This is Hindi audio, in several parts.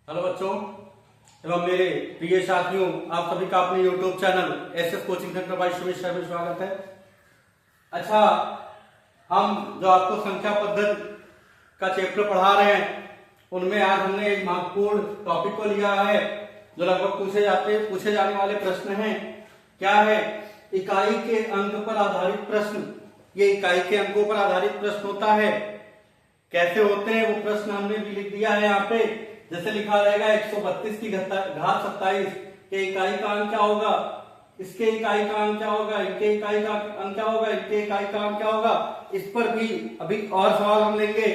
हेलो बच्चों एवं मेरे प्रिय साथियों, आप सभी का अपने YouTube channel SS coaching centre by Sumit sir में स्वागत है। अच्छा, हम जो आपको संख्या पद्धति का चैप्टर पढ़ा रहे हैं उनमें आज हमने एक महत्वपूर्ण टॉपिक को लिया है जो लगभग पूछे जाने वाले प्रश्न हैं। क्या है? इकाई के अंक पर आधारित प्रश्न। ये इकाई के अंकों पर आधारित प्रश्न होता है। कैसे होते हैं वो प्रश्न हमने भी लिख दिया है यहाँ पे। जैसे लिखा रहेगा 132 की घात 27 के इकाई का अंक क्या होगा, इसके इकाई का अंक क्या होगा, इनके इकाई का अंक क्या होगा, इनके इकाई का अंक क्या होगा। इस पर भी अभी और सवाल हम लेंगे।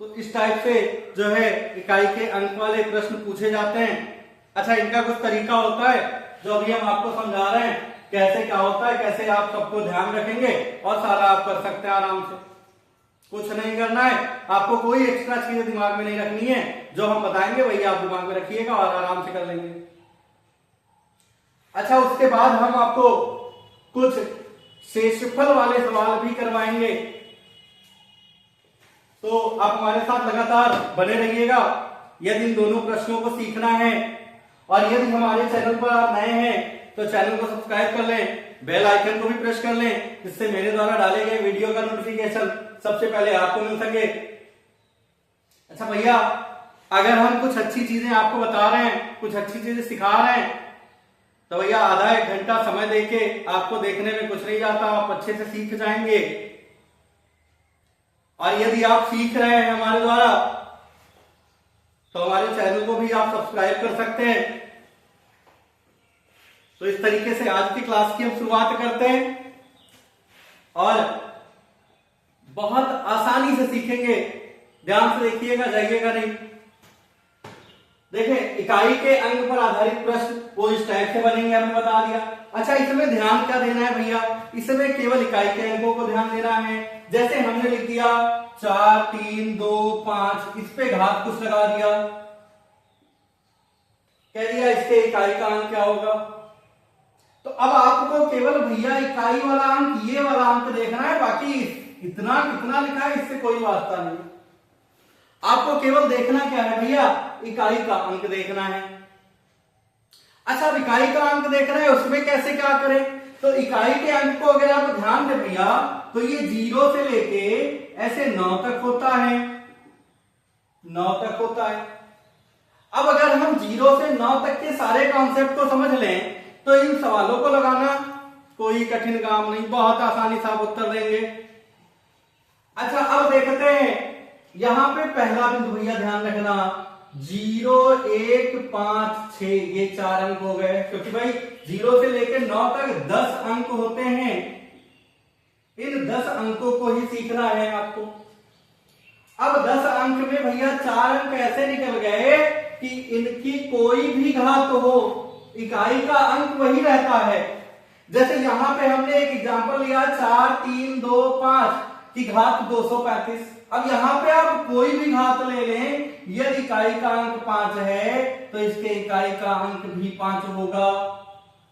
तो इस टाइप से जो है इकाई के अंक वाले प्रश्न पूछे जाते हैं। अच्छा, इनका कुछ तरीका होता है जो अभी हम आपको समझा रहे हैं, कैसे क्या होता है, कैसे आप सबको ध्यान रखेंगे और सारा आप कर सकते हैं आराम से। कुछ नहीं करना है, आपको कोई एक्स्ट्रा चीजें दिमाग में नहीं रखनी है। जो हम बताएंगे वही आप दिमाग में रखिएगा और आराम से कर लेंगे। अच्छा, उसके बाद हम आपको कुछ शेषफल वाले सवाल भी करवाएंगे, तो आप हमारे साथ लगातार बने रहिएगा। यदि इन दोनों प्रश्नों को सीखना है और यदि हमारे चैनल पर आप नए हैं तो चैनल को सब्सक्राइब कर लें, बेल आइकन को भी प्रेस कर लें, जिससे मेरे द्वारा डाले गए वीडियो का नोटिफिकेशन सबसे पहले आपको मिल सके। अच्छा भैया, अगर हम कुछ अच्छी चीजें आपको बता रहे हैं, कुछ अच्छी चीजें सिखा रहे हैं, तो भैया आधा एक घंटा समय देके आपको देखने में कुछ नहीं जाता, आप अच्छे से सीख जाएंगे। और यदि आप सीख रहे हैं हमारे द्वारा तो हमारे चैनल को भी आप सब्सक्राइब कर सकते हैं। तो इस तरीके से आज की क्लास की हम शुरुआत करते हैं और बहुत आसानी से सीखेंगे। ध्यान से देखिएगा, जाइएगा नहीं। देखिए, इकाई के अंक पर आधारित प्रश्न वो इस टाइप से बनेंगे, हमने बता दिया। अच्छा, इसमें ध्यान क्या देना है भैया? इसमें केवल इकाई के अंकों को ध्यान देना है। जैसे हमने लिख दिया 4, 3, 2, 5, इस पे घात कुछ लगा दिया, कह दिया इसके इकाई का अंक क्या होगा। तो अब आपको केवल भैया इकाई वाला अंक, ये वाला अंक देखना है, बाकी इतना कितना लिखा है इससे कोई वास्ता नहीं। आपको केवल देखना क्या है भैया? इकाई का अंक देखना है। अच्छा, अब इकाई का अंक देखना है, उसमें कैसे क्या करें? तो इकाई के अंक को अगर आप ध्यान दें भैया, तो ये 0 से लेके ऐसे 9 तक होता है, 9 तक होता है। अब अगर हम 0 से 9 तक के सारे कॉन्सेप्ट को समझ लें तो इन सवालों को लगाना कोई कठिन काम नहीं, बहुत आसानी से आप उत्तर देंगे। अच्छा, अब देखते हैं यहां पे पहला बिंदु भैया ध्यान रखना, 0, 1, 5, 6, ये 4 अंक हो गए, क्योंकि भाई 0 से लेकर 9 तक 10 अंक होते हैं। इन 10 अंकों को ही सीखना है आपको। अब 10 अंक में भैया 4 अंक ऐसे निकल गए कि इनकी कोई भी घात हो, इकाई का अंक वही रहता है। जैसे यहां पे हमने एक एग्जांपल लिया 4, 3, 2, 5 की घात 235। अब यहां पे आप कोई भी घात ले लें, यदि इकाई का अंक 5 है तो इसके इकाई का अंक भी 5 होगा।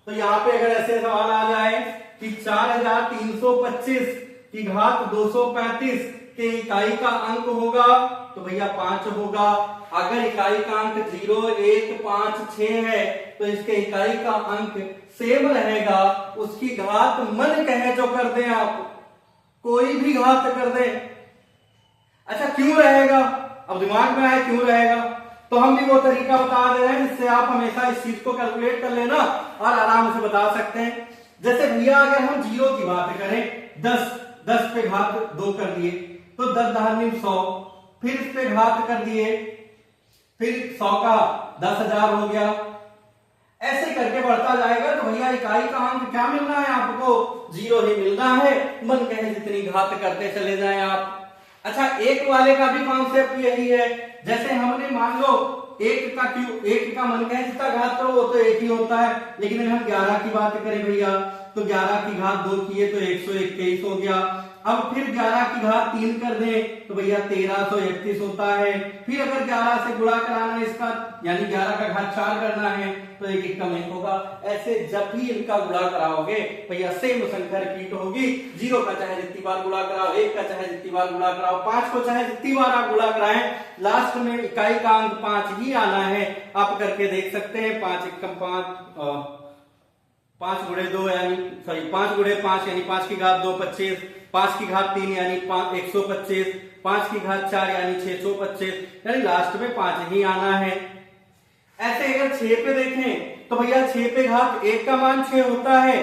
तो यहां पे अगर ऐसे सवाल आ जाए कि 4325 की घात 235 के इकाई का अंक होगा तो भैया 5 होगा। अगर इकाई का अंक 0, 1, 5, 6 है तो इसके इकाई का अंक सेम रहेगा। उसकी घात मन कहे जो कर दें आप, कोई भी घात कर दें। अच्छा, क्यों रहेगा? अब दिमाग में आए क्यों रहेगा, तो हम भी वो तरीका बता दे रहे हैं जिससे आप हमेशा इस चीज को कैलकुलेट कर लेना और आराम से बता सकते हैं। जैसे भैया अगर हम 0 की बात करें, 10 पे घात 2 कर दिए तो 10 धार्मिक 100, फिर इस पे घात कर दिए, फिर 100 का 10,000 हो गया। ऐसे करके बढ़ता जाएगा तो भैया इकाई का अंक क्या मिलना है आपको? 0 ही मिलना है। मन कहे जितनी घात करते चले जाएं आप। अच्छा, एक वाले का भी कॉन्सेप्ट यही है। जैसे हमने मान लो 1 का मन कहे जितना घात करो वो तो 1 ही होता है, लेकिन अगर हम 11 की बात करें भैया तो 11 की घात 2 की है तो 121 हो गया। अब फिर 11 की घात 3 कर दें तो भैया 1331 होता है। फिर अगर 11 से गुणा कराना है इसका, यानी 11 का घात 4 करना है तो एक एक कम 1 होगा। ऐसे जब भी इनका गुणा कराओगे भैया सेम संख्या रिपीट होगी। 0 का चाहे जितनी बार गुणा कराओ, 1 का चाहे जितनी बार गुणा कराओ, 5 को चाहे जितनी बार आप गुणा कराएं, लास्ट में इकाई का अंक 5 ही आना है। आप करके देख सकते हैं। 5 एकम 5 गुणे 2 यानी 5 गुणे 5 यानी 5 की घात 2 25, 5 की घात 3 यानी 125, 5 की घात 4 यानी 625, यानी लास्ट में 5 ही आना है। ऐसे अगर 6 पे देखें तो भैया 6 पे घात 1 का मान 6 होता है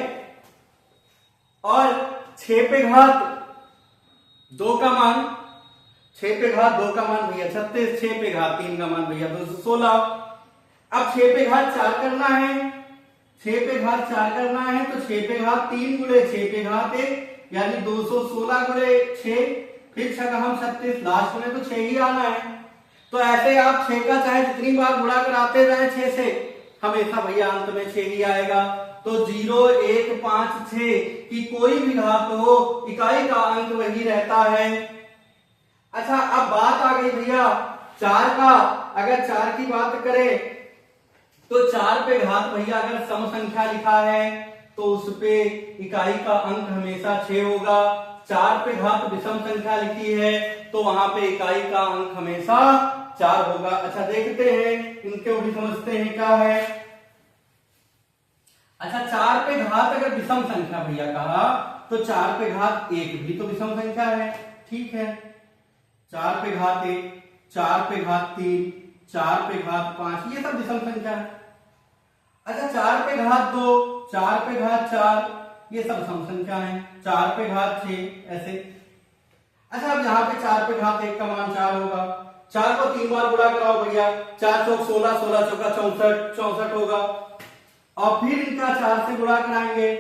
और 6 पे घात 2 का मान 6 पे घात 2 का मान भैया 36, 6 पे घात 3 का मान भैया 216। अब 6 पे घात 4 करना है, 6 पे घात 4 करना है तो 6 पे घात 3 गुणे 6 पे घात 1 यानी 216 गुणे 6, फिर 6 हम 36, लास्ट में तो 6 ही आना है। तो ऐसे आप 6 का चाहे जितनी बार गुणा कराते रहे 6 से, हमेशा भैया अंत में 6 ही आएगा। तो 0 1 5 6 की कोई भी घात हो, इकाई का अंक वही रहता है। अच्छा अब बात आ गई भैया 4 का। अगर 4 की बात करें तो 4 पे घात भैया अगर सम संख्या लिखा है तो उस पे इकाई का अंक हमेशा 6 होगा। 4 पे घात विषम संख्या लिखी है तो वहां पे इकाई का अंक हमेशा 4 होगा। अच्छा देखते हैं इनके भी समझते हैं क्या है। अच्छा 4 पे घात अगर विषम संख्या भैया कहा तो 4 पे घात 1 भी तो विषम संख्या है, ठीक है। 4 पे घात 1, 4 पे घात 3, 4 पे घात 5, ये सब विषम संख्या है। अच्छा 4 पे घात 2, 4 पे घात 4, ये सब सम संख्या है। 4 पे घात 6 ऐसे। अच्छा अब यहाँ पे 4 पे घात 1 का मान 4 होगा। 4 को 3 बार गुणा कराओ भैया, 4 चौक 16, 16 चौका 64, 64 होगा। और फिर इनका 4 से गुणा कराएंगे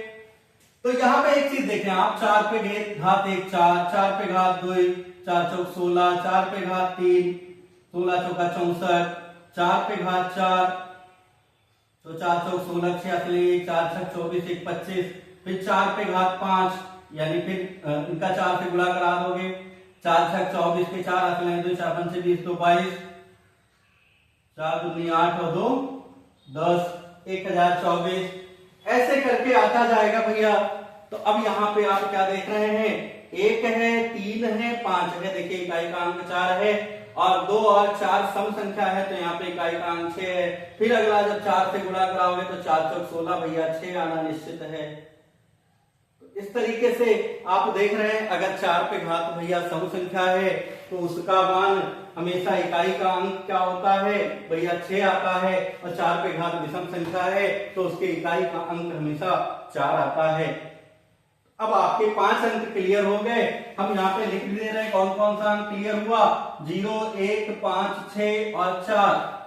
तो यहाँ पे एक चीज देखें आप, 4 पे घात 1 4, 4 पे घात 2 4 चौक 16, 4 पे घात 3 16 चौका 64, 4 पे घात 4 तो 4 चौक 16 86, 4 छक 24 1 25, फिर 4 पे घात 5 यानी फिर इनका 4 से गुणा करा दोगे। 4 छक 24 के 4 असलें 2 4 5 20 तो 22, 4 दूनी 8 और 2 10, 1024 ऐसे करके आता जाएगा भैया। तो अब यहाँ पे आप क्या देख रहे हैं, 1 है 3 है 5 है, देखिए इकाई का अंक 4 है और 2 और 4 सम संख्या है तो यहाँ पे इकाई का अंक 6 है। फिर अगला जब 4 से गुणा कराओगे तो 4 चौक 16 भैया 6 आना निश्चित है। तो इस तरीके से आप देख रहे हैं अगर 4 पे घात भैया सम संख्या है तो उसका मान हमेशा इकाई का अंक क्या होता है भैया 6 आता है, और 4 पे घात विषम संख्या है तो उसके इकाई का अंक हमेशा 4 आता है। अब आपके 5 अंक क्लियर हो गए। हम यहाँ पे लिख दे रहे हैं कौन कौन सा अंक क्लियर हुआ, 0 1 5 6 और 4।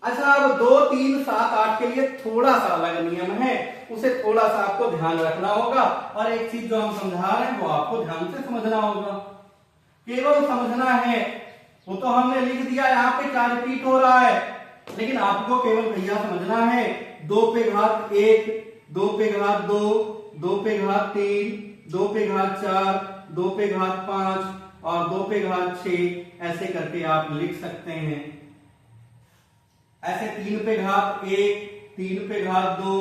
अच्छा अब 2 3 7 8 के लिए थोड़ा सा अलग नियम है, उसे थोड़ा सा आपको ध्यान रखना होगा। और एक चीज जो हम समझा रहे हैं वो आपको ध्यान से समझना होगा, केवल समझना है। वो तो हमने लिख दिया यहाँ पे क्या रिपीट हो रहा है, लेकिन आपको केवल भैया समझना है 2 पे घात 1, 2 पे घात 2, 2 पे घात 3, 2 पे घात 4, 2 पे घात 5 और 2 पे घात 6 ऐसे करके आप लिख सकते हैं। ऐसे 3 पे घात 1, 3 पे घात 2,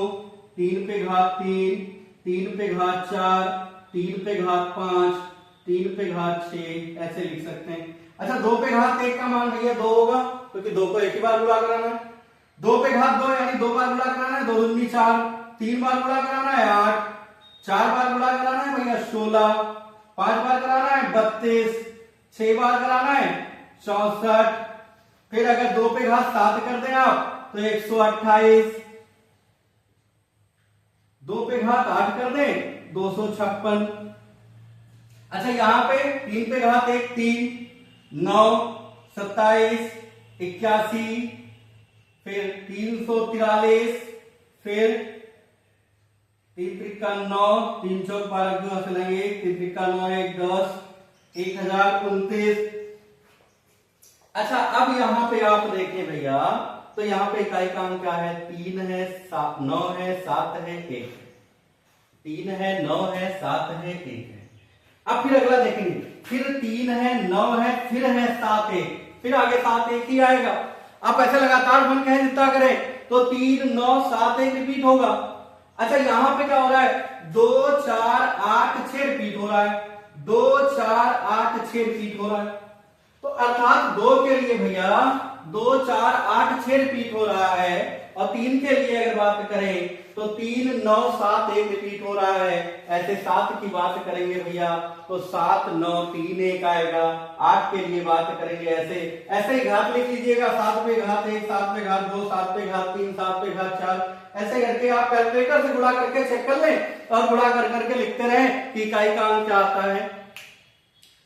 3 पे घात 3, 3 पे घात 4, 3 पे घात 5, 3 पे घात 6 ऐसे लिख सकते हैं। अच्छा 2 पे घात 1 का मान भैया 2 होगा क्योंकि 2 को एक ही बार गुणा कराना है। 2 पे घात 2 यानी 2 बार गुणा कराना है, 2 दूनी 4, 3 बार गुणा कराना है 8, 4 बार गुणा कराना है भैया 16, 5 बार कराना है 32, 6 बार कराना है 64, फिर अगर 2 पे घात 7 कर दें आप तो 128, 2 पे घात 8 कर दें 256। अच्छा यहाँ पे 3 पे घात 1 3, 9 27 81, फिर 343, फिर 3 त्रिका 9, 3 चौक 12 2 असलेंगे 3 त्रिका 9 1 10, 1029। अच्छा अब यहाँ पे आप देखें भैया तो यहाँ पे इकाई का अंक क्या है, 3 है 7 9 है 7 है 1, 3 है 9 है 7 है 1 है। अब फिर अगला देखेंगे, फिर 3 है, 9 है, फिर है 7 1, फिर आगे 7 1 ही आएगा। आप ऐसे लगातार मन कहे जितना करें तो 3 9 7 1 रिपीट होगा। अच्छा यहां पे क्या हो रहा है, 2 4 8 6 रिपीट हो रहा है, 2 4 8 6 रिपीट हो रहा है। तो अर्थात 2 के लिए भैया 2 4 8 6 रिपीट हो रहा है, और 3 के लिए अगर बात करें तो 3 9 7 1 रिपीट हो रहा है। ऐसे 7 की बात करेंगे भैया तो 7 9 3 1 आएगा। 8 के लिए बात करेंगे ऐसे ऐसे ही घात लिख लीजिएगा, 7 पे घात 1, 7 पे घात 2, 7 पे घात 3, 7 पे घात 4, ऐसे करके आप कैलकुलेटर से गुणा करके चेक कर लें और गुणा कर करके लिखते रहें कि इकाई का अंक क्या आता है।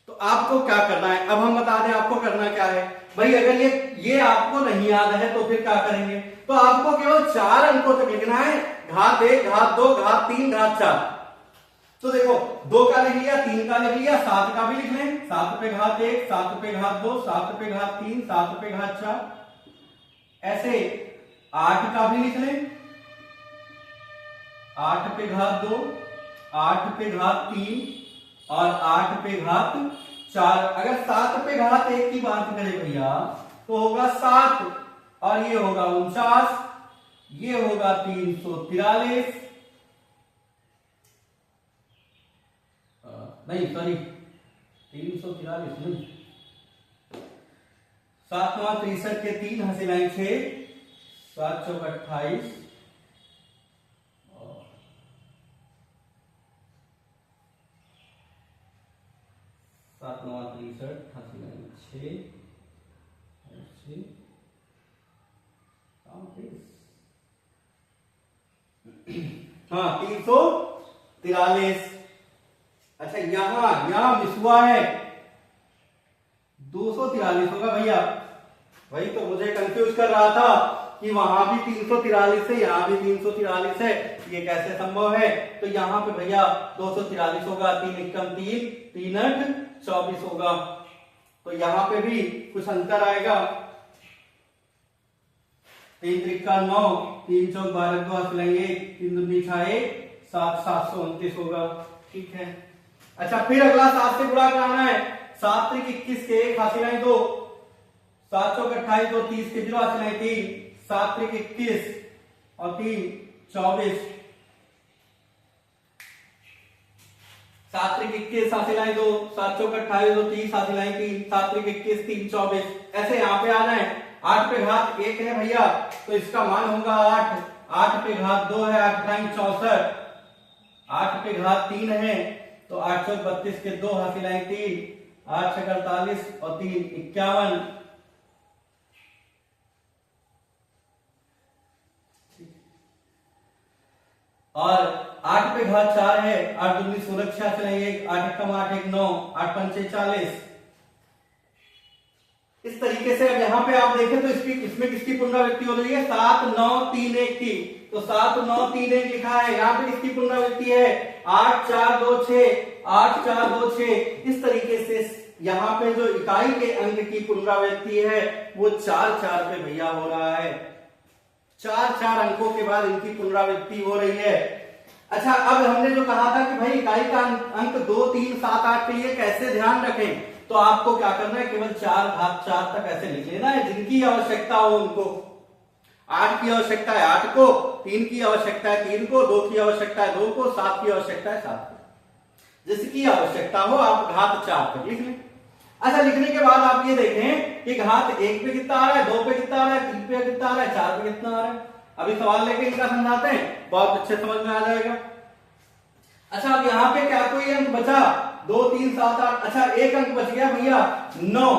तो आपको क्या करना है, अब हम बता दें आपको करना क्या है भाई। अगर ये आपको नहीं याद है तो फिर क्या करेंगे, तो आपको केवल 4 अंकों तक लिखना है, घात 1 घात 2 घात 3 घात 4। तो देखो 2 का लिख लिया, 3 का लिख लिया, 7 का भी लिख लें, 7 पे घात 1, 7 पे घात 2, 7 पे घात 3, 7 पे घात 4। ऐसे 8 का भी लिख लें, 8 पे घात 2, 8 पे घात 3 और 8 पे घात 4। अगर 7 पे घात 1 की बात करें भैया तो होगा 7 और ये होगा 49, ये होगा 343, नहीं सॉरी 343 नहीं, 7 9 63 के 3 हसीनाएं 6, 7 चौक 28, 7 9 63 हसीनाएं 6, हाँ 343। अच्छा यहां मिस हुआ है, 243 होगा भैया। वही तो मुझे कंफ्यूज कर रहा था कि वहां भी 343 है, यहां भी 343 है, ये कैसे संभव है। तो यहां पे भैया 243 होगा, 3 एकम 3, 3 8 24 होगा। तो यहां पे भी कुछ अंतर आएगा, 3 त्रिका 9, 3 चौक 12 को हंसलेंगे, 3 दूनी 6 7 729 होगा। ठीक है। अच्छा फिर अगला 7 से गुणा कराना है, 7 त्रिक 21 के 1 हासिलाएं 2, 7 चौक 28 2 30 के 0 हासिलाएं 3, 7 त्रिक 21 और 3 24, 7 त्रिक 21 हासिलाएं 2, 7 चौक 28 2 30 हासिलाएं 3, 7 त्रिक 21 3 24। ऐसे यहां पे आ जाए, 8 पे घात 1 है भैया तो इसका मान होगा 8, 8 पे घात 2 है 8 टाइम 64, 8 पे घात 3 है तो 832 के 2 हासिलाएं 3, 8 छक 48 और 3 51। और 8 पे घात 4 है, 8 दूनी 16 1, 8 एकम 8 1 9, 8 पंचे 40। इस तरीके से अब यहाँ पे आप देखें तो इसमें किसकी पुनरावृत्ति हो रही है, 7 9 3 1 की। तो 7 9 3 1 लिखा है, यहाँ पे किसकी पुनरावृत्ति है 8 4 2 6, 8 4 2 6। इस तरीके से यहाँ पे जो इकाई के अंक की पुनरावृत्ति है वो 4 4 पे भैया हो रहा है, 4 4 अंकों के बाद इनकी पुनरावृत्ति हो रही है। अच्छा अब हमने जो कहा था कि भाई इकाई का अंक 2 3 7 8 के लिए कैसे ध्यान रखें, तो आपको क्या करना है, केवल 4 घात 4 तक ऐसे लिख लेना है, जिनकी आवश्यकता हो उनको। 8 की आवश्यकता है 8 को, 3 की आवश्यकता है 3 को, 2 की आवश्यकता है 2 को, 7 की आवश्यकता है 7 को। जिसकी आवश्यकता हो आप घात 4 तक लिख लें। अच्छा लिखने के बाद आप ये देखें कि घात 1 पे कितना आ रहा है, 2 पे कितना आ रहा है, 3 पे कितना आ रहा है, 4 पे कितना आ रहा है। अभी सवाल लेके इनका समझाते हैं, बहुत अच्छे समझ में आ जाएगा। अच्छा अब यहाँ पे क्या कोई अंक बचा, 2 3 7 8। अच्छा एक अंक बच गया भैया 9,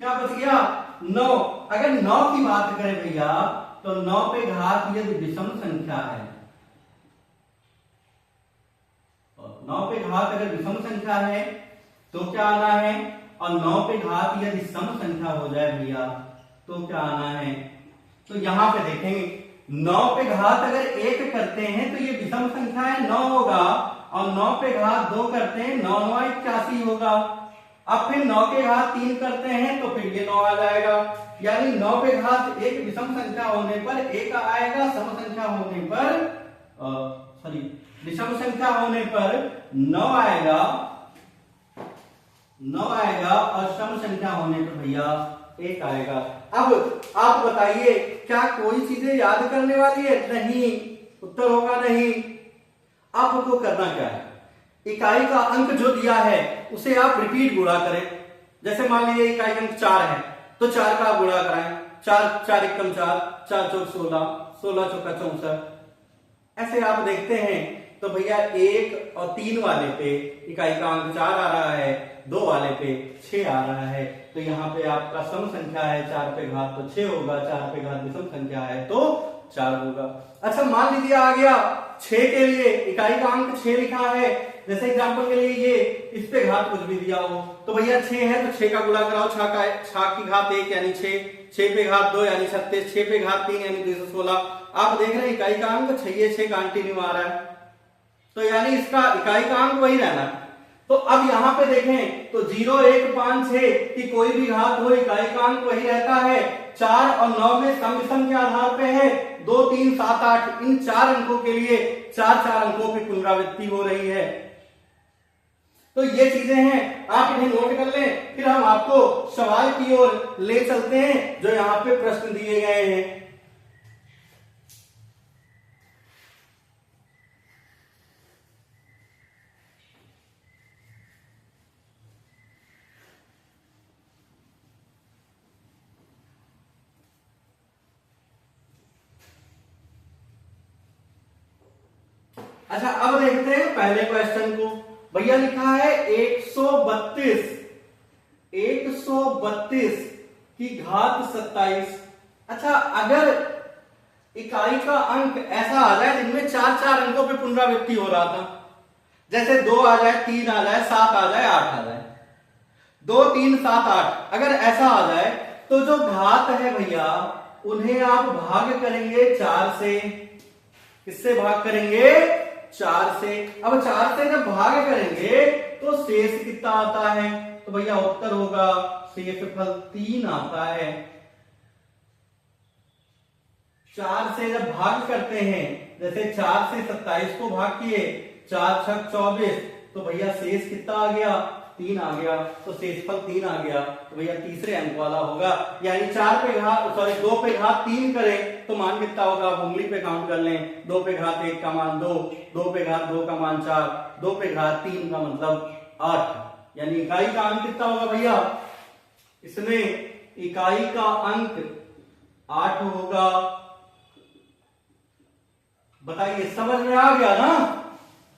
क्या बच गया 9। अगर 9 की बात करें भैया तो 9 पे घात यदि विषम संख्या है, 9 पे घात अगर विषम संख्या है तो क्या आना है, और 9 पे घात यदि सम संख्या हो जाए भैया तो क्या आना है। तो यहां पे देखेंगे 9 पे घात अगर 1 करते हैं तो ये विषम संख्या है 9 होगा, और 9 पे घात 2 करते हैं 9 9 81 होगा। अब फिर 9 के घात 3 करते हैं तो फिर ये 9 आ जाएगा, यानी 9 पे घात 1 विषम संख्या होने पर 1 आएगा, सम संख्या होने पर विषम संख्या होने पर 9 आएगा, 9 आएगा और सम संख्या होने पर भैया 1 आएगा। अब आप बताइए क्या कोई चीजें याद करने वाली है? नहीं, उत्तर होगा नहीं। आपको करना क्या है, इकाई का अंक जो दिया है उसे आप रिपीट गुणा करें। जैसे मान लीजिए इकाई का अंक 4 है तो 4 का आप गुणा कराएं, 4 4 एकम 4, 4 चौक 16, 16 चौका 64। ऐसे आप देखते हैं तो भैया 1 और 3 वाले पे इकाई का अंक 4 आ रहा है, 2 वाले पे 6 आ रहा है, तो यहाँ पे आपका सम संख्या है 4 पे घात तो 6 होगा, 4 पे घात विषम संख्या है तो 4 होगा। अच्छा मान लीजिए आ गया 6 के लिए इकाई का अंक 6 लिखा है, जैसे एग्जांपल के लिए ये इस पे घात कुछ भी दिया हो तो भैया 6 है तो 6 का गुणा कराओ, 6 की घात 1 यानी 6, 6 पे घात 2 यानी 36, 6 पे घात 3 यानी 216। आप देख रहे हैं इकाई का अंक 6 कंटिन्यू आ रहा है, तो यानी इसका इकाई का अंक वही रहना है। तो अब यहाँ पे देखें तो 0 1 5 6 की कोई भी घात हो इकाई का अंक वही रहता है। 4 और 9 में सम विषम के आधार पे है, 2 3 7 8 इन 4 अंकों के लिए 4 अंकों की पुनरावृत्ति हो रही है। तो ये चीजें हैं, आप इन्हें नोट कर लें, फिर हम आपको सवाल की ओर ले चलते हैं जो यहाँ पे प्रश्न दिए गए हैं। अच्छा अब देखते हैं पहले क्वेश्चन को। भैया लिखा है 132 की घात 27। अच्छा अगर इकाई का अंक ऐसा आ जाए जिनमें 4 अंकों पे पुनरावृत्ति हो रहा था, जैसे 2 आ जाए, 3 आ जाए, 7 आ जाए, 8 आ जाए, 2 3 7 8 अगर ऐसा आ जाए तो जो घात है भैया उन्हें आप भाग करेंगे 4 से। किससे भाग करेंगे? 4 से। अब 4 से जब भाग करेंगे तो शेष कितना आता है? तो भैया उत्तर होगा शेषफल 3 आता है। 4 से जब भाग करते हैं, जैसे 4 से 27 को भाग किए, 4 छक 24, तो भैया शेष कितना आ गया? 3 आ गया, तो शेषफल 3 आ गया, तो भैया तीसरे अंक वाला होगा। यानी 2 पे घात 3 करें तो मान कितना होगा? आप उंगली पे काउंट कर लें, 2 पे घात 1 का मान 2, 2 पे घात 2 का मान 4, 2 पे घात 3 का मतलब 8। यानी इकाई का अंक कितना होगा भैया? इसमें इकाई का अंक 8 होगा। बताइए समझ में आ गया ना?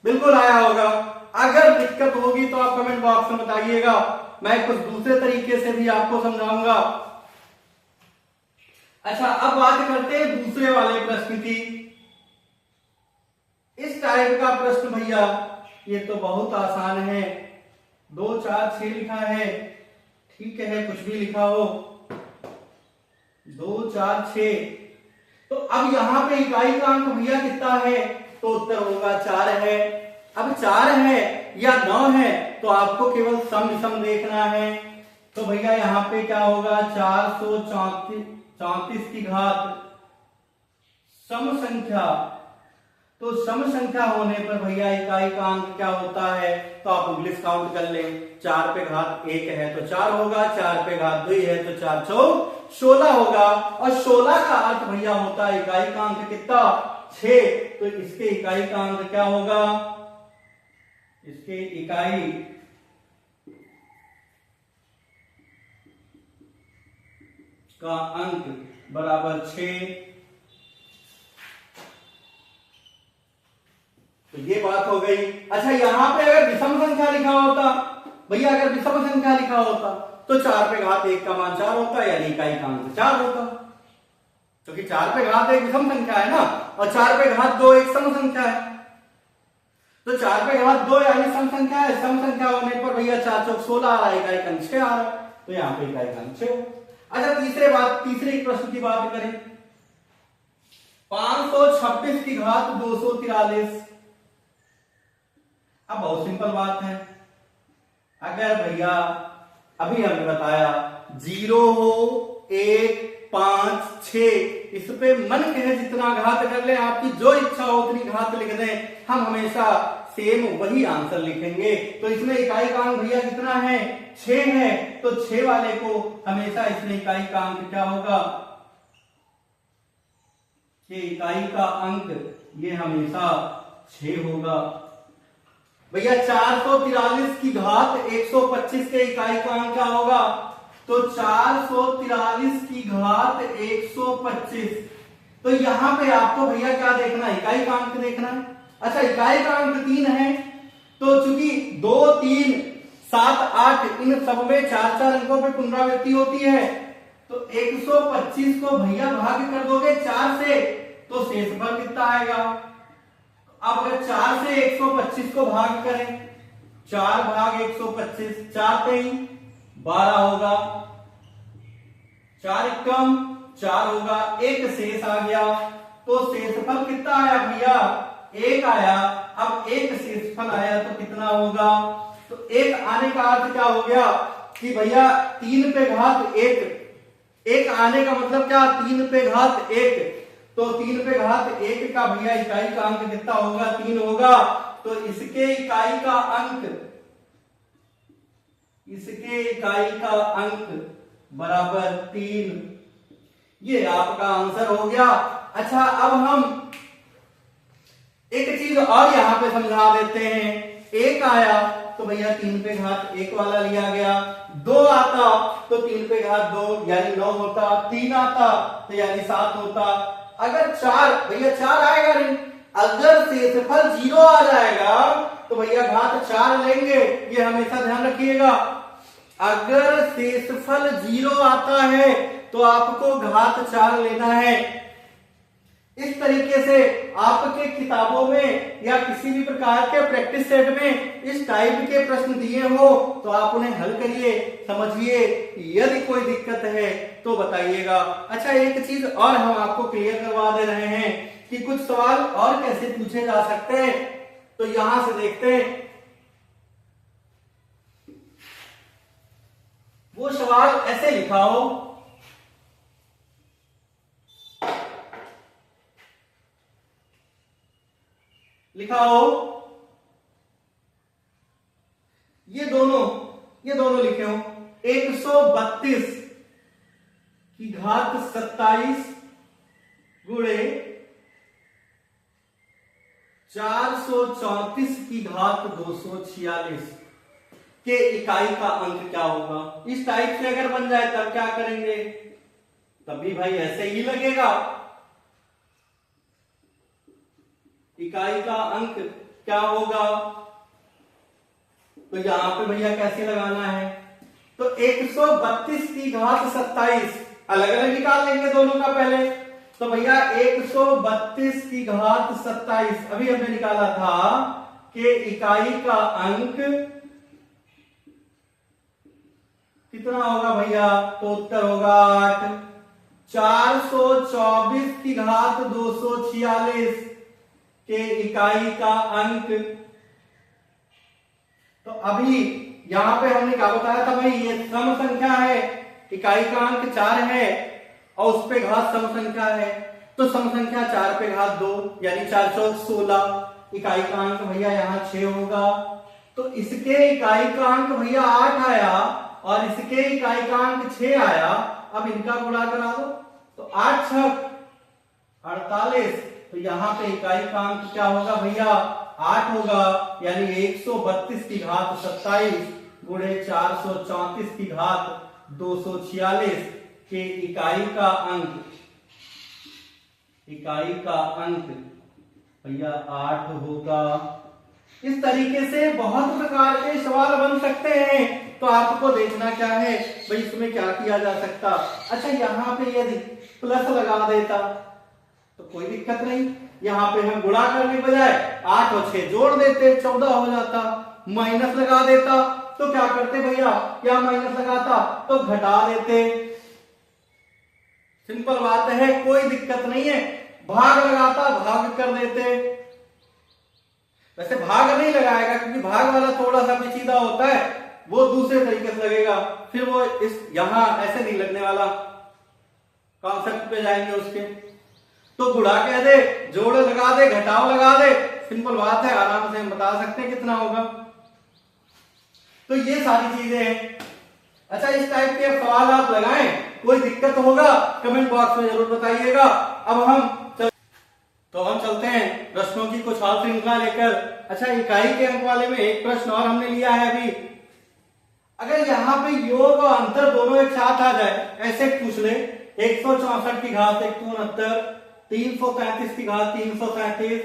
बिल्कुल आया होगा। अगर दिक्कत होगी तो आप कमेंट बॉक्स में बताइएगा, मैं कुछ दूसरे तरीके से भी आपको समझाऊंगा। अच्छा अब बात करते हैं दूसरे वाले प्रश्न की। इस टाइप का प्रश्न भैया ये तो बहुत आसान है, 2 4 6 लिखा है, ठीक है, कुछ भी लिखा हो, 2 4 6। तो अब यहां पे इकाई का अंक भैया कितना है? तो उत्तर होगा 4 है। अब 4 है या 9 है तो आपको केवल सम विषम देखना है। तो भैया यहाँ पे क्या होगा? 434 की घात सम संख्या। तो सम संख्या होने पर भैया इकाई का अंक क्या होता है? तो आप इंग्लिश काउंट कर लें, 4 पे घात 1 है तो 4 होगा, 4 पे घात 2 है तो 4 चौक 16 होगा। और 16 का अर्थ भैया होता है इकाई का अंक कितना? 6। तो इसके इकाई का अंक क्या होगा? इसके इकाई का अंक बराबर 6। तो ये बात हो गई। अच्छा यहां पे अगर विषम संख्या लिखा होता भैया, अगर विषम संख्या लिखा होता तो 4 पे घात 1 का मान 4 होता, यानी इकाई का अंक 4 होता, क्योंकि 4 पे घात 1 विषम संख्या है ना, और 4 पे घात 2 एक सम संख्या है। तो 4 पे घात 2 यानी सम संख्या है, सम संख्या होने पर भैया 4 चौक 16 आ रहा है, इकाई का अंक 6 आ रहा है, तो यहाँ पे इकाई का अंक 6। अच्छा तीसरे प्रश्न की बात करें, 526 की घात 243। अब बहुत सिंपल बात है, अगर भैया अभी हमने बताया 0 हो 1 5 6 इस पे मन कहे जितना घात कर ले, आपकी जो इच्छा हो उतनी घात लिख दें, हम हमेशा सेम वही आंसर लिखेंगे। तो इसमें इकाई का अंक भैया कितना है, 6 है, तो 6 वाले को हमेशा इसमें इकाई का अंक क्या होगा, कि इकाई का अंक ये हमेशा 6 होगा। भैया 443 की घात 125 के इकाई का अंक क्या होगा, तो 443 की घात 125। तो यहां पे आपको भैया क्या देखना है, इकाई का अंक देखना है। अच्छा इकाई का अंक 3 है, तो चूंकि 2, 3, 7, 8 इन सब में 4-4 अंकों पे पुनरावृत्ति होती है, तो 125 को भैया भाग कर दोगे 4 से, तो शेषफल कितना आएगा। अब अगर 4 से 125 को भाग करें, 4 भाग 125, 4 3 12 होगा, 4 एकम 4 होगा, एक शेष आ गया, तो शेषफल कितना आया भैया, 1 आया। अब एक शेषफल आया तो कितना होगा, तो 1 आने का अर्थ क्या हो गया कि भैया 3 पे घात 1 आने का मतलब क्या, 3 पे घात 1, तो 3 पे घात 1 का भैया इकाई का अंक कितना होगा, 3 होगा। तो इसके इकाई का अंक बराबर 3, ये आपका आंसर हो गया। अच्छा अब हम एक चीज और यहां पे समझा देते हैं, 1 आया तो भैया 3 पे घात 1 वाला लिया गया, 2 आता तो 3 पे घात 2 यानी 9 होता, 3 आता तो यानी 7 होता। अगर 4 भैया 4 आएगा नहीं, अगर शेषफल 0 आ जाएगा तो भैया घात 4 लेंगे, ये हमेशा ध्यान रखिएगा। अगर शेषफल 0 आता है तो आपको घात 4 लेना है। इस तरीके से आपके किताबों में या किसी भी प्रकार के प्रैक्टिस सेट में इस टाइप के प्रश्न दिए हो तो आप उन्हें हल करिए, समझिए, यदि कोई दिक्कत है तो बताइएगा। अच्छा एक चीज और हम आपको क्लियर करवा दे रहे हैं कि कुछ सवाल और कैसे पूछे जा सकते हैं, तो यहां से देखते हैं। वो सवाल ऐसे लिखा हो, ये दोनों लिखे हो, 132 की घात 27 गुणे 434 की घात 246 के इकाई का अंक क्या होगा। इस टाइप से अगर बन जाए तब क्या करेंगे, तब भी भाई ऐसे ही लगेगा। इकाई का अंक क्या होगा, तो यहां पे भैया कैसे लगाना है, तो 132 की घात 27 अलग अलग निकाल लेंगे दोनों का पहले। तो भैया 132 की घात 27 अभी हमने निकाला था कि इकाई का अंक कितना होगा भैया, तो उत्तर होगा 8। 424 की घात 246 के इकाई का अंक, तो अभी यहां पे हमने क्या बताया था भाई, ये सम संख्या है, इकाई का अंक 4 है और उस पे घात सम संख्या है, तो सम संख्या 4 पे घात 2 यानी 4 चौक 16, इकाई का अंक भैया यहाँ 6 होगा। तो इसके इकाई का अंक भैया 8 आया और इसके इकाई का अंक 6 आया। अब इनका गुणा करा दो, तो 8 छक 48, तो यहाँ पे इकाई का अंक क्या होगा भैया, 8 होगा, यानी 132 की घात 27 गुणे 434 की घात 246 के इकाई का अंक भैया 8 होगा। इस तरीके से बहुत प्रकार के सवाल बन सकते हैं, तो आपको देखना क्या है भाई, इसमें क्या किया जा सकता। अच्छा यहाँ पे यदि प्लस लगा देता तो कोई दिक्कत नहीं, यहाँ पे हम गुणा करने के बजाय 8 और 6 जोड़ देते, 14 हो जाता। माइनस लगा देता तो क्या करते भैया, क्या माइनस लगाता तो घटा देते। सिंपल बात है, कोई दिक्कत नहीं है। भाग लगाता भाग कर देते, वैसे भाग नहीं लगाएगा क्योंकि भाग वाला थोड़ा सा पेचीदा होता है, वो दूसरे तरीके से लगेगा, फिर वो इस यहां ऐसे नहीं लगने वाला। कॉन्सेप्ट पे जाएंगे उसके। तो गुणा कह दे, जोड़ लगा दे, घटाव लगा दे, सिंपल बात है, आराम से हम बता सकते हैं कितना होगा। तो ये सारी चीजें हैं। अच्छा, इस टाइप के सवाल आप लगाएं, कोई दिक्कत होगा कमेंट बॉक्स में जरूर बताइएगा। अब हम चलते हैं प्रश्नों की कुछ और श्रृंखला लेकर। अच्छा, इकाई के अंक वाले में एक प्रश्न और हमने लिया है अभी। अगर यहाँ पे योग और अंतर दोनों एक साथ आ जाए, ऐसे पूछ ले 164 की घात 169, 333 की घात 337,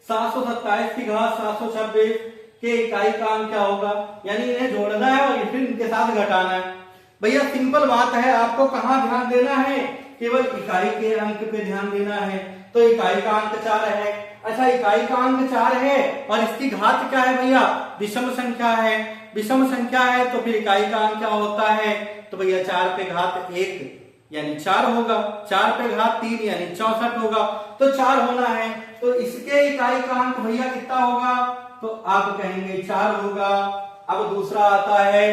727 की घात 726 के इकाई का अंक क्या होगा, यानी इन्हें जोड़ना है और फिर इनके साथ घटाना है। भैया सिंपल बात है, आपको कहाँ ध्यान देना है, केवल इकाई के अंक पे ध्यान देना है। तो इकाई का अंक 4 है। अच्छा, इकाई का अंक 4 है और इसकी घात क्या है भैया, विषम संख्या है। विषम संख्या है तो फिर इकाई का अंक क्या होता है, तो भैया 4 पे घात 1 यानी 4 होगा, 4 पे घात 3 यानी 64 होगा। तो 4 होना है, तो इसके इकाई का अंक भैया कितना होगा, तो आप कहेंगे 4 होगा। अब दूसरा आता है,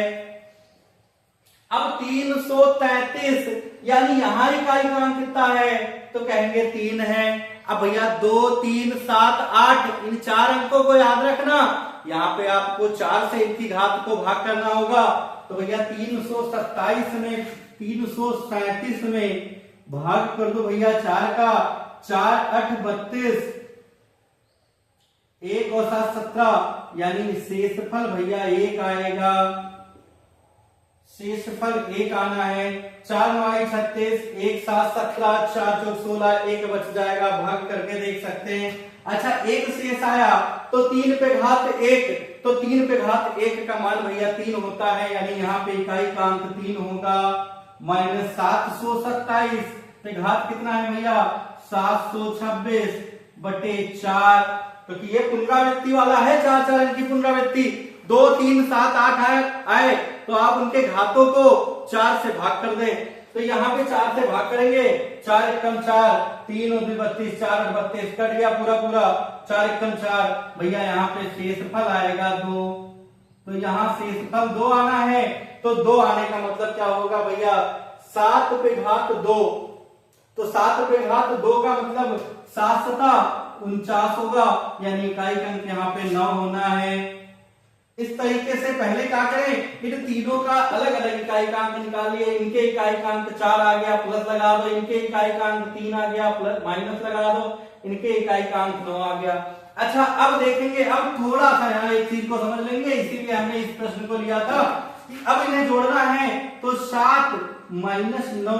अब 333 यानी यहां इकाई का अंक कितना है, तो कहेंगे 3 है। अब भैया 2, 3, 7, 8 इन 4 अंकों को याद रखना। यहाँ पे आपको 4 से इनकी घात को भाग करना होगा। तो भैया 327 में 337 में भाग कर दो भैया 4 का, 4 8 32, 1 और 7 17 यानी शेषफल भैया 1 आएगा। शेषफल 1 आना है। 4 9 36, 1 7 17, 4 4 16, 1 बच जाएगा, भाग करके देख सकते हैं। अच्छा, 1 शेष आया तो 3 पे घात 1, तो 3 पे घात 1 का मान भैया 3 होता है, यानी यहाँ पे इकाई का अंक 3 होगा। माइनस 727 पे घात कितना है भैया, 726 बटे 4, क्योंकि ये पुनरावृत्ति वाला है, 4 4 इनकी पुनरावृत्ति। 2 3 7 8 आए तो आप उनके घातों को 4 से भाग कर दें। तो यहाँ पे 4 से भाग करेंगे, 4 एकम 4, 3 और 2 32, 4 और 32 कट गया पूरा पूरा, 4 एकम 4 भैया यहाँ पे शेषफल आएगा 2। तो यहाँ शेषफल 2 आना है। तो 2 आने का मतलब क्या होगा भैया, 7 पे घात 2, तो 7 पे घात 2 का मतलब 7 7 49 होगा, यानी इकाई का अंक यहाँ पे 9 होना है। इस तरीके से पहले क्या करें, इन तीनों का अलग अलग इकाई का अंक निकालिए। इनके इकाई का अंक 4 आ गया, प्लस लगा दो, इनके इकाई का अंक 3 आ गया, प्लस माइनस लगा दो, इनके इकाई का अंक 9 आ गया। अच्छा, अब देखेंगे, अब थोड़ा सा यहाँ एक चीज को समझ लेंगे, इसीलिए हमने इस प्रश्न को लिया था। अब इन्हें जोड़ना है तो 7 माइनस 9,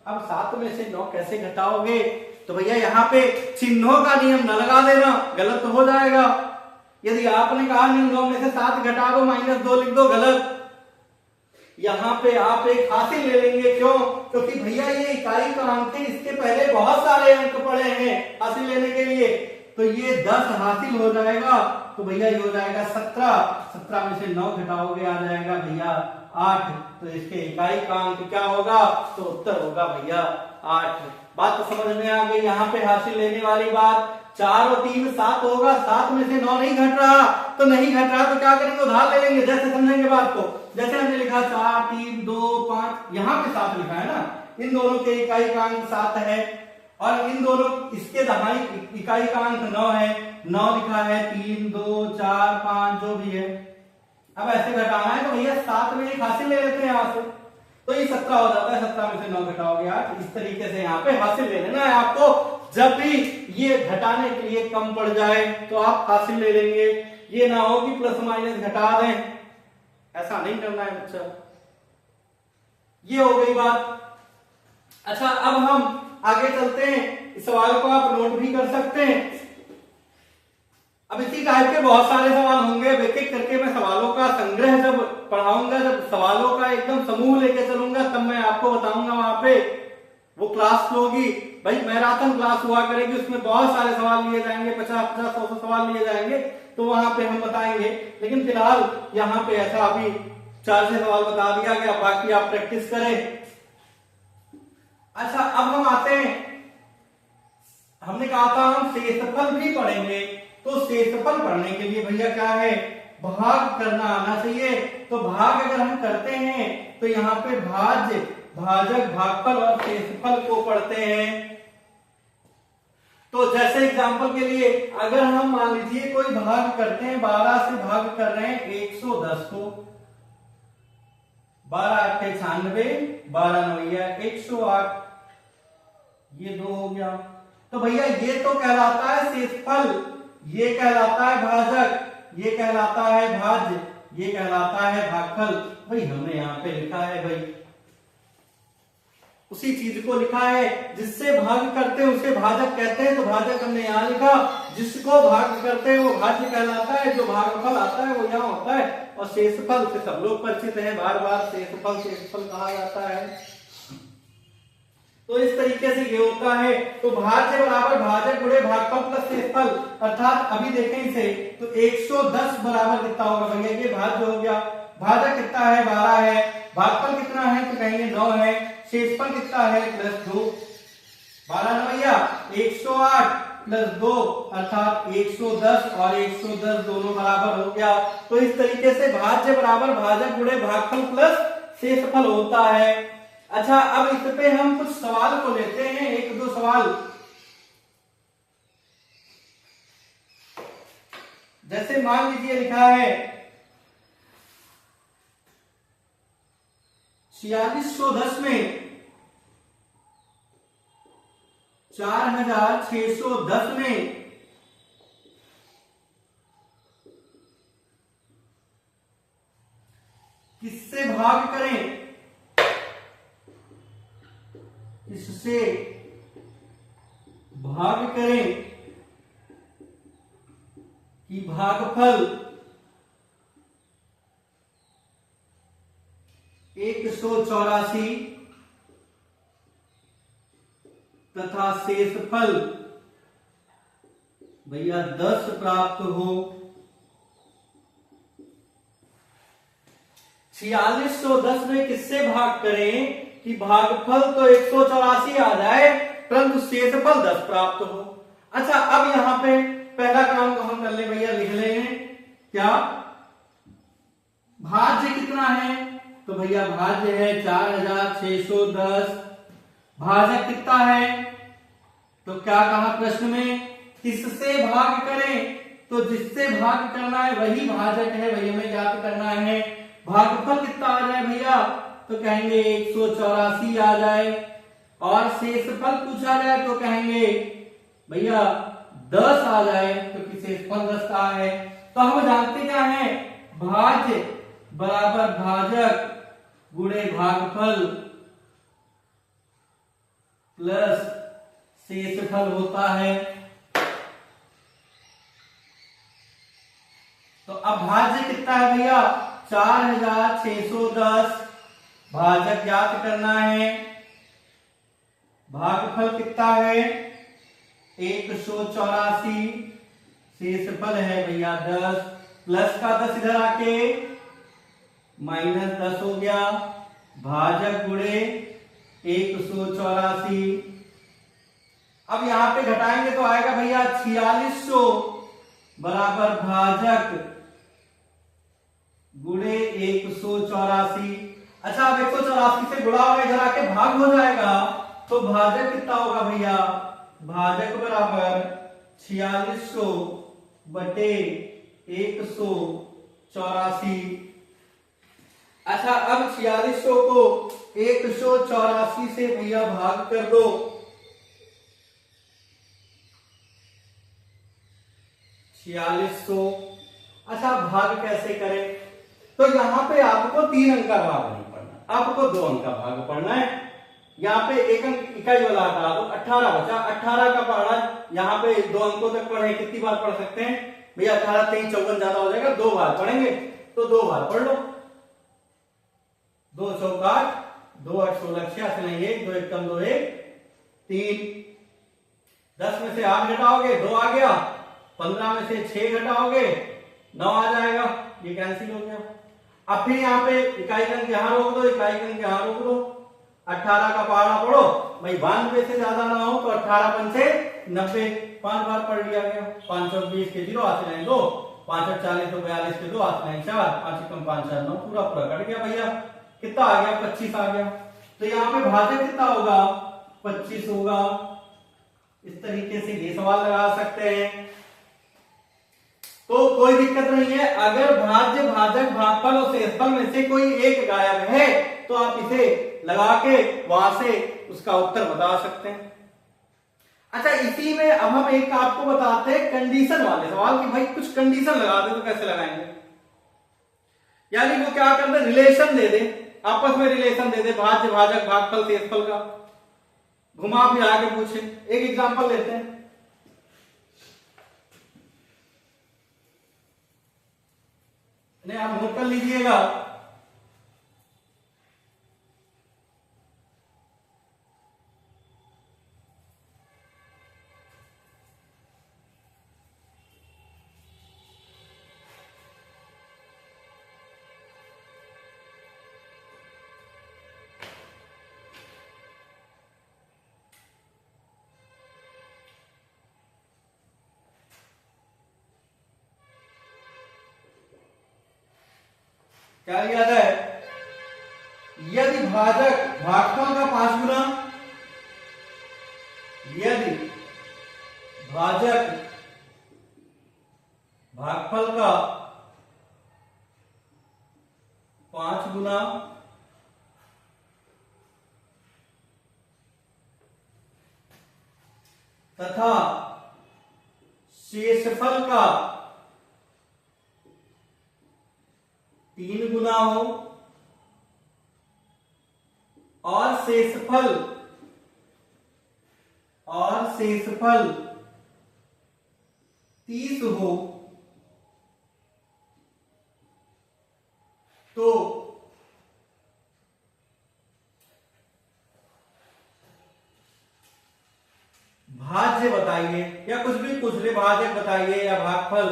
अब 7 में से 9 कैसे घटाओगे, तो भैया यहाँ पे चिन्हों का नियम न लगा देना, गलत तो हो जाएगा। यदि आपने कहा नहीं 9 में से 7 घटा दो, -2 लिख दो, गलत। यहाँ पे आप एक हासिल ले लेंगे, क्यों, क्योंकि भैया ये इकाई का अंक है, इसके पहले बहुत सारे अंक पड़े हैं हासिल लेने के लिए। तो ये 10 हासिल हो जाएगा, तो भैया ये हो जाएगा 17, 17 में से 9 घटाओगे आ जाएगा भैया 8। तो इसके इकाई का अंक क्या होगा, तो उत्तर होगा भैया 8। बात तो समझ में आ गई। यहाँ पे हासिल लेने वाली बात, 4 और 3 7 होगा, 7 में से 9 नहीं घट रहा, तो नहीं घट रहा तो क्या करेंगे, उधार ले लेंगे। जैसे समझेंगे बात को, जैसे हमने लिखा 4 3 2 5, यहाँ पे 7 लिखा है ना, इन दोनों के इकाई का अंक 7 है, और इन दोनों इसके दहाई इकाई का अंक 9 है, 9 लिखा है, 3 2 4 5 जो भी है। अब ऐसे घटाना है तो भैया 7 में एक हासिल ले लेते हैं यहाँ से, तो ये 17 हो जाता है, 17 में से 9 घटाओगे 8। इस तरीके से यहाँ पे हासिल ले लेना है आपको। जब भी ये घटाने के लिए कम पड़ जाए तो आप हासिल ले लेंगे, ये ना हो कि प्लस माइनस घटा दें, ऐसा नहीं करना है बच्चा। ये हो गई बात। अच्छा, अब हम आगे चलते हैं, इस सवाल को आप नोट भी कर सकते हैं। अब इसी टाइप के बहुत सारे सवाल होंगे, एक एक करके मैं सवालों का संग्रह जब पढ़ाऊंगा, जब सवालों का एकदम समूह लेके चलूंगा, तब मैं आपको बताऊंगा। वहां पे वो क्लास होगी भाई, मैराथन क्लास हुआ करेगी, उसमें बहुत सारे सवाल लिए जाएंगे, 50-50 100 सवाल लिए जाएंगे, तो वहां पे हम बताएंगे। लेकिन फिलहाल यहाँ पे ऐसा अभी 4 सवाल बता दिया गया, बाकी आप प्रैक्टिस करें। अच्छा, अब हम आते हैं, हमने कहा था हम शेषफल भी पढ़ेंगे, तो शेषफल पढ़ने के लिए भैया क्या है, भाग करना आना चाहिए। तो भाग अगर हम करते हैं तो यहाँ पे भाज्य भाजक भागफल और शेषफल को पढ़ते हैं। तो जैसे एग्जांपल के लिए अगर हम मान लीजिए कोई भाग करते हैं, 12 से भाग कर रहे हैं 110 को, 12 8 96, 12 9 108, ये 2 हो गया। तो भैया ये तो कहलाता है शेषफल, ये कहलाता है भाजक, ये कहलाता है भाज्य, ये कहलाता है भागफल। भाई हमने यहाँ पे लिखा है, भाई उसी चीज को लिखा है, जिससे भाग करते हैं उसे भाजक कहते हैं, तो भाजक हमने यहाँ लिखा, जिसको भाग करते हैं वो भाज्य कहलाता है, जो भागफल आता है वो यहाँ होता है। और शेषफल से सब लोग परिचित हैं, बार बार शेषफल शेषफल कहा जाता है। तो इस तरीके से ये होता है। तो भाज्य बराबर भाजक गुणे भागफल प्लस शेषफल, अर्थात अभी देखें इसे तो 110 बराबर कितना होगा भैया, ये भाज्य हो गया। भाजक कितना है 12 है, भागफल कितना है तो कहेंगे 9 है, शेषफल कितना है +2, 12 ना भैया 108 +2 अर्थात 110, और 110 दोनों बराबर हो गया। तो इस तरीके से भाज्य बराबर भाजक गुणे भागफल प्लस शेषफल होता है। अच्छा, अब इस पे हम कुछ सवाल को लेते हैं, 1-2 सवाल। जैसे मान लीजिए लिखा है 4610 में 4610 में किससे भाग करें, किससे भाग करें कि भागफल 184 तथा शेषफल भैया 10 प्राप्त हो। 4610 में किससे भाग करें कि भागफल तो 184 आ जाए परंतु शेषफल 10 प्राप्त हो। अच्छा, अब यहां पे पहला काम तो हम कर ले भैया, लिख लेंगे क्या, भाज्य कितना है, तो भैया भाज्य है 4610, भाजक कितना है, तो क्या कहा प्रश्न में, किससे भाग करें, तो जिससे भाग करना है वही भाजक है, वही हमें ज्ञात करना है। भागफल कितना आ जाए भैया, तो कहेंगे 184 आ जाए, और शेषफल पूछा जाए तो कहेंगे भैया 10 आ जाए, क्योंकि शेषफल 10 का है। तो हम जानते क्या है, भाज्य बराबर भाजक गुणे भागफल प्लस शेषफल होता है। तो अब भाज्य कितना है भैया 4610, भाजक ज्ञात करना है, भागफल कितना है 184, शेषफल है भैया 10, प्लस का 10 इधर आके -10 हो गया, भाजक गुणे 184। अब यहां पे घटाएंगे तो आएगा भैया 4600 बराबर भाजक गुणे 184। अच्छा, अब 184 से गुणा होगा, इधर आके भाग हो जाएगा, तो भाजक कितना होगा भैया, भाजक बराबर 4600 बटे 184। अच्छा, अब 4600 को 184 से भैया भाग कर दो, 4600। अच्छा, भाग कैसे करें, तो यहां पे आपको 3 अंक का भाग नहीं पढ़ना, आपको 2 अंक का भाग पढ़ना है। यहाँ पे 1 अंक इकाई वाला हटा दो, 18 बचा, 18 का पढ़ा, यहाँ पे 2 अंकों तक पढ़े, कितनी बार पढ़ सकते हैं भैया, 18 23 54 ज्यादा हो जाएगा, 2 बार पढ़ेंगे, तो 2 बार पढ़ लो, 2 चौक 8, 2 8 16 86 नहीं, 1 2 1 कम 2 1 3, 10 में से 8 घटाओगे 2 आ गया, 15 में से 6 घटाओगे 9 आ जाएगा, ये कैंसिल हो गया। अब फिर यहाँ पे इकाई अंक यहाँ रोक दो, इकाई अंक यहाँ रोक दो, 18 का पहाड़ा पढ़ो भाई, 92 से ज्यादा ना हो तो 18 पंचे 90, 5 बार पढ़ लिया गया, 520 के 0 हाथ लाइन 2, 5 40 तो 42 के 2 हाथ लाइन 4, 5 कम 5 4 9, पूरा पूरा कट गया भैया, कितना आ गया 25 आ गया। तो तो यहाँ पे भाजक कितना होगा, 25 होगा। इस तरीके से ये सवाल लगा सकते हैं। तो कोई दिक्कत नहीं है, अगर भाज्य, भाजक, भागफल और शेषफल में से कोई एक गायब है तो आप इसे लगा के वहां से उसका उत्तर बता सकते हैं। अच्छा, इसी में अब हम एक आपको बताते हैं कंडीशन वाले सवाल कि भाई कुछ कंडीशन लगा दे तो कैसे लगाएंगे। यानी वो क्या कर दे, रिलेशन दे दे, आपस में रिलेशन दे दे भाज्य, भाजक, भागफल, शेषफल का, घुमा फिरा के पूछे। एक एग्जांपल लेते हैं, इन्हें आप नोट कर लीजिएगा। क्या याद है, यदि भाजक भागफल का 5 गुना, यदि भाजक भागफल का 5 गुना तथा शेषफल का 3 गुना हो और शेषफल 30 हो तो भाज्य बताइए, या कुछ भी पूछ ले, भाजक बताइए या भागफल,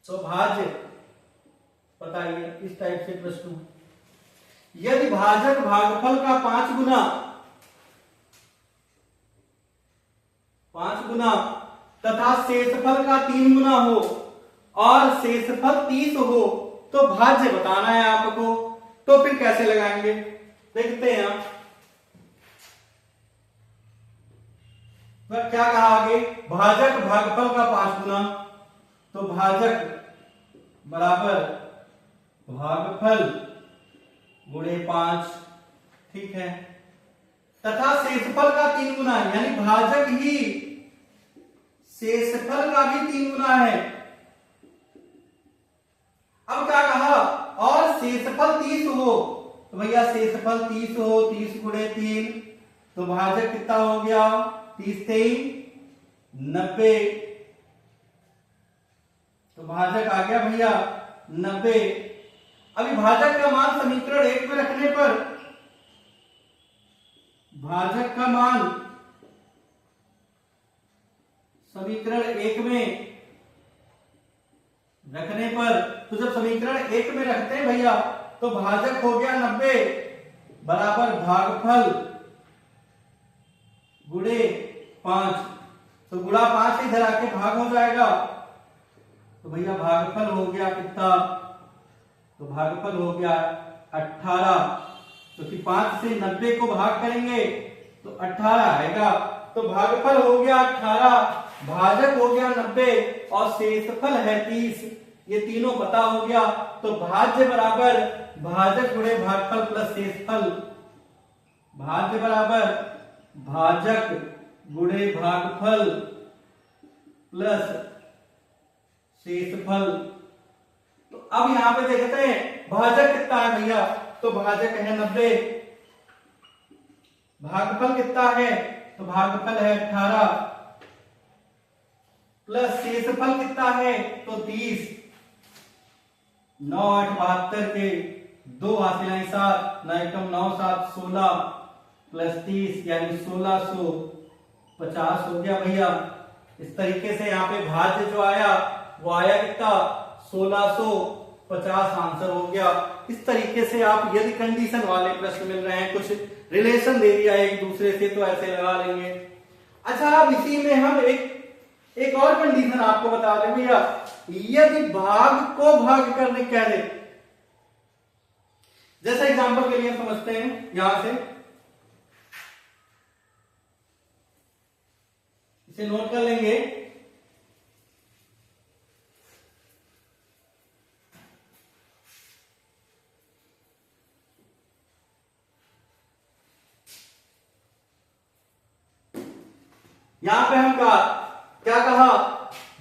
तो भाज्य बताइए, इस टाइप से प्रश्न। यदि भाजक भागफल का 5 गुना तथा शेषफल का 3 गुना हो और शेषफल 30 हो तो भाज्य बताना है आपको। तो फिर कैसे लगाएंगे, देखते हैं आप। तो क्या कहा आगे, भाजक भागफल का 5 गुना, तो भाजक बराबर भागफल गुणे 5, ठीक है, तथा शेषफल का 3 गुना है, यानी भाजक ही शेषफल का भी 3 गुना है। अब क्या कहा, और शेषफल 30 हो, तो भैया शेषफल 30 हो, 30 गुणे 3, तो भाजक कितना हो गया, 30 3 90, तो भाजक आ गया भैया 90। अभी भाजक का मान समीकरण 1 में रखने पर, भाजक का मान समीकरण 1 में रखने पर, तो जब समीकरण 1 में रखते हैं भैया तो भाजक हो गया 90 बराबर भागफल गुणे 5, तो गुणा 5 इधर आके भाग हो जाएगा, तो भैया भागफल हो गया कितना, तो भागफल हो गया 18, क्योंकि 5 से 90 को भाग करेंगे तो 18 आएगा, तो भागफल हो गया 18, भाजक हो गया 90 और शेषफल है 30, ये तीनों पता हो गया। तो भाज्य बराबर भाजक गुणे भागफल प्लस शेषफल, भाज्य बराबर भाजक गुणे भागफल प्लस शेषफल। तो अब यहां पे देखते हैं भाजक कितना है भैया, तो भाजक है 90, भागफल कितना है, तो भागफल है 18 प्लस शेषफल कितना है, तो 30, 9 8 72 के 2 हासिल 7, 9 एकम 9 7 16 प्लस 30 यानी 1650 हो गया भैया। इस तरीके से यहाँ पे भाज्य जो आया वो आया कितना, 1650 आंसर हो गया। इस तरीके से आप यदि कंडीशन वाले प्रश्न मिल रहे हैं, कुछ रिलेशन दे दिया एक दूसरे से, तो ऐसे लगा लेंगे। अच्छा, अब इसी में हम एक और कंडीशन आपको बता दें भैया, यदि भाग को भाग करने कह दे, जैसे एग्जांपल के लिए समझते हैं, यहां से इसे नोट कर लेंगे। यहां पे हम क्या कहा,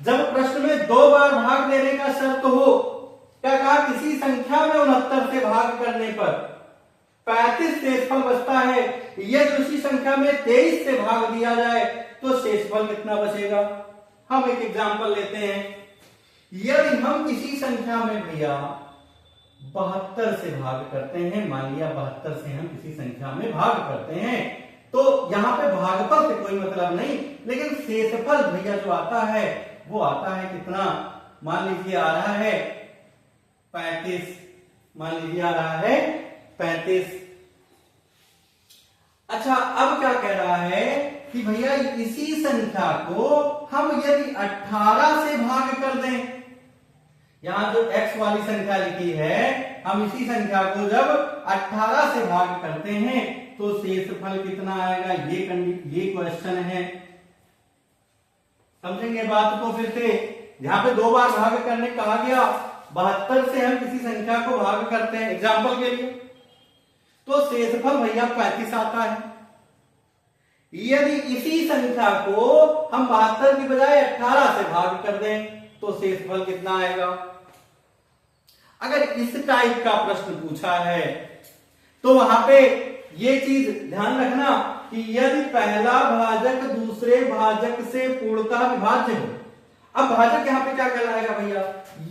जब प्रश्न में 2 बार भाग देने का शर्त हो, क्या कहा, किसी संख्या में 69 से भाग करने पर 35 शेषफल बचता है, यदि उसी संख्या में 23 से भाग दिया जाए तो शेषफल कितना बचेगा। हम एक एग्जांपल लेते हैं, यदि हम किसी संख्या में भैया 72 से भाग करते हैं, मान लिया 72 से हम किसी संख्या में भाग करते हैं, तो यहां पे भागफल से कोई मतलब नहीं, लेकिन शेषफल भैया जो आता है वो आता है कितना, मान लीजिए आ रहा है 35, मान लीजिए आ रहा है 35। अच्छा, अब क्या कह रहा है कि भैया इसी संख्या को हम यदि 18 से भाग कर दें, यहां जो x वाली संख्या लिखी है, हम इसी संख्या को जब 18 से भाग करते हैं तो शेषफल कितना आएगा, ये क्वेश्चन है। समझेंगे बात को फिर से। यहां पे 2 बार भाग करने कहा गया, 72 से हम किसी संख्या को भाग करते हैं एग्जाम्पल के लिए, तो शेषफल भैया 35 आता है। यदि इसी संख्या को हम 72 की बजाय 18 से भाग कर दें तो शेषफल कितना आएगा। अगर इस टाइप का प्रश्न पूछा है तो वहां पे ये चीज ध्यान रखना कि यदि पहला भाजक दूसरे भाजक से पूर्णतः विभाज्य हो, अब भाजक यहां पे क्या कहलाएगा भैया,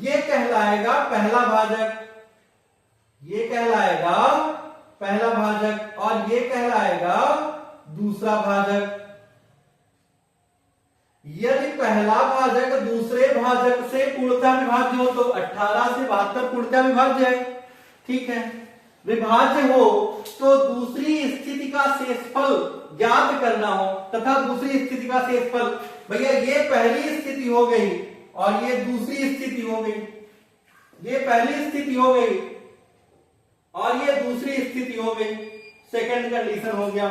ये कहलाएगा पहला भाजक, ये कहलाएगा पहला भाजक और ये कहलाएगा दूसरा भाजक। यदि पहला भाजक दूसरे भाजक से पूर्णतः विभाज्य हो तो 18 से 72 पूर्णतः विभाज्य है, ठीक है। विभाज्य हो तो दूसरी स्थिति का शेषफल ज्ञात करना हो तथा दूसरी स्थिति का शेषफल, भैया ये पहली स्थिति हो गई और ये दूसरी स्थिति हो गई, ये पहली स्थिति हो गई और ये दूसरी स्थिति हो गई, सेकंड कंडीशन हो गया।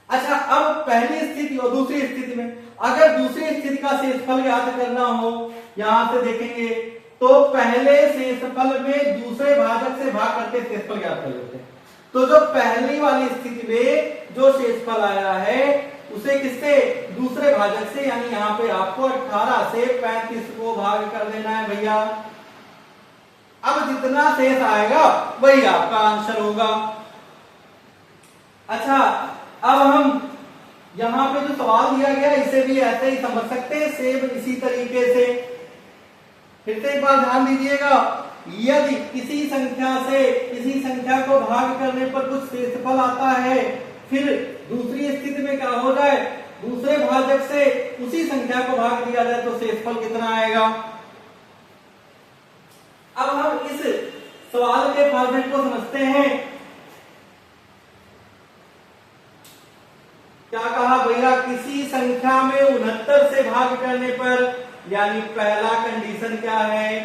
अच्छा, अब पहली स्थिति और दूसरी स्थिति में अगर दूसरी स्थिति का शेषफल ज्ञात करना हो, यहां से देखेंगे तो पहले शेषफल में दूसरे भाजक से भाग करके शेषफल ज्ञात कर लेते हैं। तो जो पहली वाली स्थिति में जो शेषफल आया है उसे किससे, दूसरे भाजक से, यानी यहां पे आपको 18 से 35 को भाग कर देना है भैया। अब जितना शेष आएगा वही आपका आंसर होगा। अच्छा, अब हम यहां पे जो सवाल दिया गया इसे भी ऐसे ही समझ सकते हैं, सेम इसी तरीके से। फिर से एक बार ध्यान दीजिएगा, यदि किसी संख्या से किसी संख्या को भाग करने पर कुछ शेषफल आता है, फिर दूसरी स्थिति में क्या हो जाए, दूसरे भाजक से उसी संख्या को भाग दिया जाए तो शेषफल कितना आएगा। अब हम इस सवाल के फॉर्मेट को समझते हैं। क्या कहा भैया, किसी संख्या में 69 से भाग करने पर, यानी पहला कंडीशन क्या है,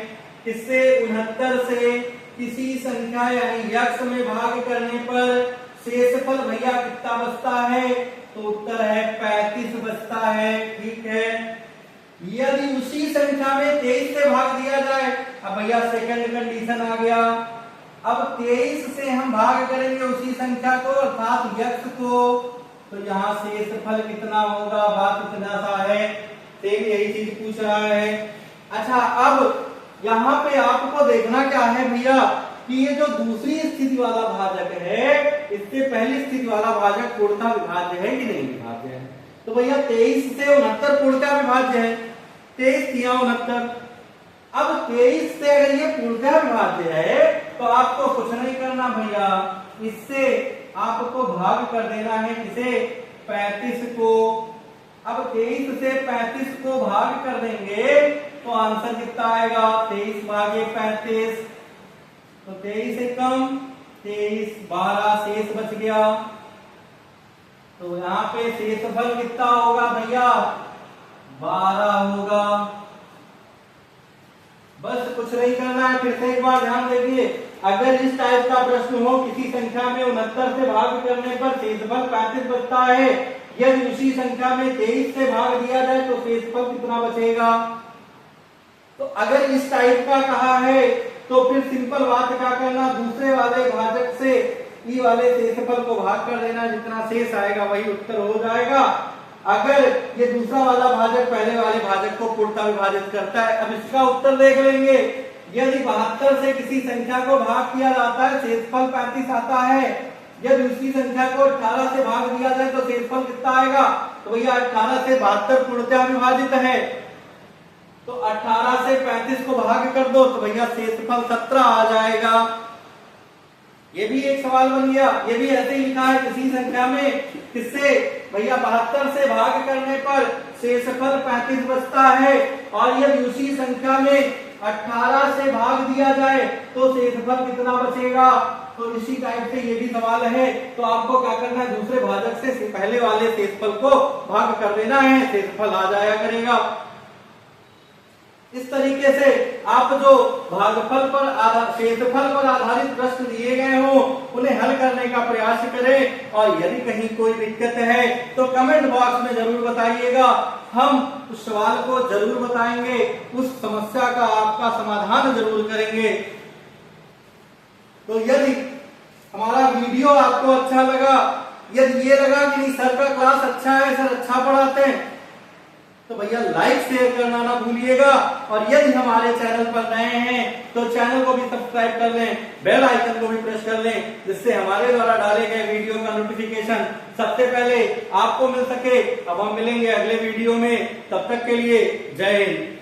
किससे, 69 से किसी संख्या यानी x में भाग करने पर शेषफल भैया कितना बचता है, तो उत्तर है 35 बचता है, ठीक है। यदि उसी संख्या में 23 से भाग दिया जाए, अब भैया सेकंड कंडीशन आ गया, अब 23 से हम भाग करेंगे उसी संख्या को अर्थात x को, तो यहाँ शेषफल कितना होगा, बात इतना सा है, सेम यही चीज पूछ रहा है। अच्छा, अब यहाँ पे आपको देखना क्या है भैया कि ये जो दूसरी स्थिति वाला भाजक है इससे पहली स्थिति वाला भाजक पूर्णतः विभाज्य है कि नहीं विभाज्य है। तो भैया 23 से 69 पूर्णतः विभाज्य है, 23 या 69। अब 23 से अगर ये पूर्णतः विभाज्य है तो आपको कुछ नहीं करना भैया, इससे आपको भाग कर देना है किसे, 35 को। अब 23 से 35 को भाग कर देंगे तो आंसर कितना आएगा, 23 भागे 35, तो 23 एकम 23, 12 शेष बच गया। तो यहाँ पे शेषफल कितना होगा भैया, 12 होगा। बस कुछ नहीं करना है। फिर से एक बार ध्यान देखिए, अगर इस टाइप का प्रश्न हो, किसी संख्या में 69 से भाग करने पर शेषफल 35 बचता है, यदि उसी संख्या में 23 से भाग दिया जाए तो शेषफल कितना बचेगा। तो अगर इस टाइप का कहा है तो फिर सिंपल बात क्या करना, दूसरे वाले भाजक से ई वाले शेषफल को भाग कर देना, जितना शेष आएगा वही उत्तर हो जाएगा। अगर ये दूसरा वाला भाजक पहले वाले भाजक को पूर्णतः विभाजित करता है। अब इसका उत्तर देख लेंगे। यदि 72 से किसी संख्या को भाग किया जाता है, शेषफल 35 आता है। यदि उसी संख्या को 18 से भाग दिया जाए तो शेषफल कितना आएगा। तो भैया 18 से 72 पूर्णतः विभाजित है, तो 18 से 35 को भाग कर दो तो भैया शेषफल 17 आ जाएगा। ये भी एक सवाल बन गया। ये भी ऐसे ही लिखा है, किसी संख्या में किससे भैया 72 से भाग करने पर शेषफल 35 बचता है, और यदि उसी संख्या में 18 से भाग दिया जाए तो शेषफल कितना बचेगा। तो इसी टाइप से ये भी सवाल है। तो आपको क्या करना है, दूसरे भाजक से पहले वाले शेषफल को भाग कर देना है, शेषफल आ जाया करेगा। इस तरीके से आप जो भागफल पर शेषफल पर आधारित प्रश्न दिए गए हो उन्हें हल करने का प्रयास करें, और यदि कहीं कोई दिक्कत है तो कमेंट बॉक्स में जरूर बताइएगा। हम उस सवाल को जरूर बताएंगे, उस समस्या का आपका समाधान जरूर करेंगे। तो यदि हमारा वीडियो आपको अच्छा लगा, यदि ये लगा कि नहीं सर का क्लास अच्छा है, सर अच्छा पढ़ाते हैं, तो भैया लाइक शेयर करना ना भूलिएगा। और यदि हमारे चैनल पर नए हैं तो चैनल को भी सब्सक्राइब कर लें, बेल आइकन को भी प्रेस कर लें, जिससे हमारे द्वारा डाले गए वीडियो का नोटिफिकेशन सबसे पहले आपको मिल सके। अब हम मिलेंगे अगले वीडियो में, तब तक के लिए जय हिंद।